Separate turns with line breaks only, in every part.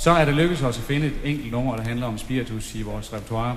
Så er det lykkedes os at finde et enkelt nummer, der handler om spiritus i vores repertoire.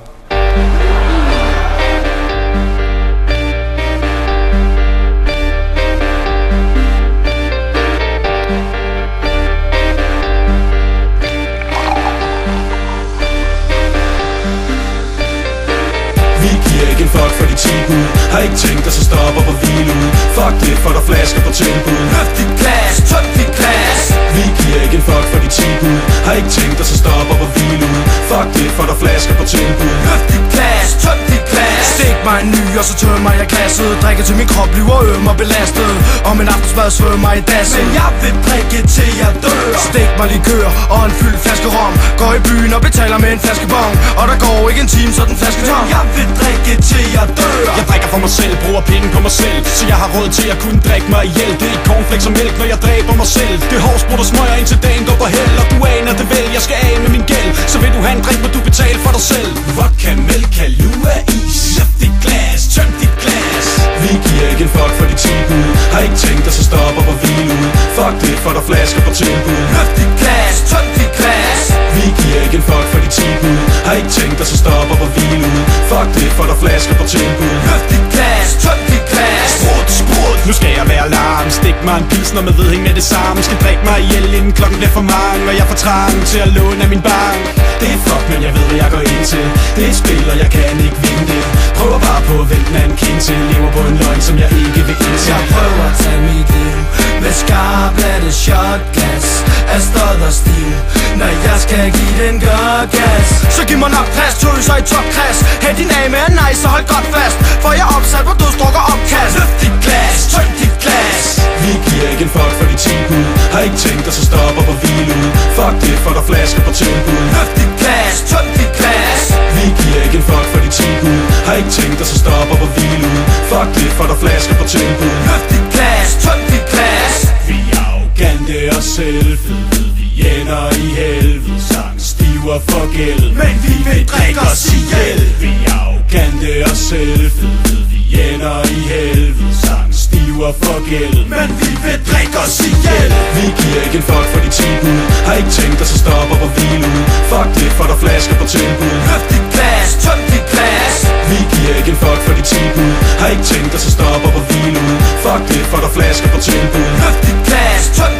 Vi giver ikke en fuck for de 10 bud. Har ikke tænkt os at stoppe op og hvile ud. Fuck det, for der flasker på tilbud.
Løft dit glas, tøm dit glas.
Vi giver ikke en fuck for de 10 bud. Har ikke tænkt os at stoppe op og hvile ud. Fuck det, for der flasker på tilbud.
Løft dit glas, tøm dit glas. Stik mig en ny, og så tømmer jeg glasset. Drikker til min krop, bliver øm og belastet. Om en aftensmad svømmer i dasset. Men jeg vil drikke til jeg dør. Stik mig likør og en fyldt flaske rom. Går i byen og betaler med en flaske bong. Og der går ikke en time, så den flaske tom. Men jeg vil drikke til jeg dør.
Jeg drikker for mig selv, bruger penge på mig selv. Så jeg har råd til at kunne drikke mig ihjel. Det er ikke cornflakes og mælk, når jeg dræber mig selv. Det er hårsbrud og smøger indtil dagen går på held. Og du aner det vel, jeg skal af med min gæld. Så vil du have en drink, må du betale for dig selv. Vodka, mælk, kalua, is. Løft dit glas, tøm dit glas. Vi giver ikke en fuck for de 10 bud. Har ikke tænkt os at stoppe op og hvile ud. Fuck det, for der flasker på tilbud.
Løft dit glas, tøm dit glas.
Vi giver ikke en fuck for de 10 bud. Har ikke tænkt os at stoppe op og hvile ud. Fuck det, for der flasker på tilbud.
Løft dit glas, tøm dit glas.
Sprut, sprut, nu skal jeg være larm. Stik mig en pilsner med vedhæng med det samme. Skal drikke mig ihjel inden klokken bliver for mange. Og jeg får trang til at låne af min bank. Det er fuck, men jeg ved hvad jeg går ind til. Det er et spil, og jeg kan ikke vinde det. Prøver bare på at vente med en kind til. Lever på en løgn, som jeg ikke vil indse.
Jeg prøver at tage mit liv med skarplatte shotglas af stod og stil. Når jeg skal give den gas, så giv mig nok plads, tøser i topklass. Hæld din af med en nice og hold godt fast. For jeg er opsat på dødsdrukker opkast. Løft dit glas, tøm dit glas.
Vi giver ikke en fuck for de 10 bud. Har ikke tænkt os at stoppe op og hvile ud. Fuck det, for der flasker på tilbud.
Løft dit glas, tøm dit glas.
Vi giver ikke en fuck for de 10 bud. Har ikke tænkt os at stoppe op og hvile ud. Fuck det, for der flasker på tilbud.
Løft dit glas, tøm dit glas.
Vi er arrogante og selvfede. Vi ender i helvede. Sang stiver for gæld,
men vi vil drikke os ihjel.
Vi er arrogante og selvfede. Vi ender i helvede. Sang stiver for gæld,
men vi vil drikke os ihjel.
Vi giver ikke en fuck for de 10 bud. Har ikke tænkt os at stoppe op og hvile ud. Fuck det, for der flasker på tilbud.
Løft dit glas, tøm dit glas.
Vi giver ikke en fuck for de 10 bud. Har ikke tænkt os at stoppe op og hvile ud. Fuck det, for der flasker på tilbud.
Løft dit glas, tøm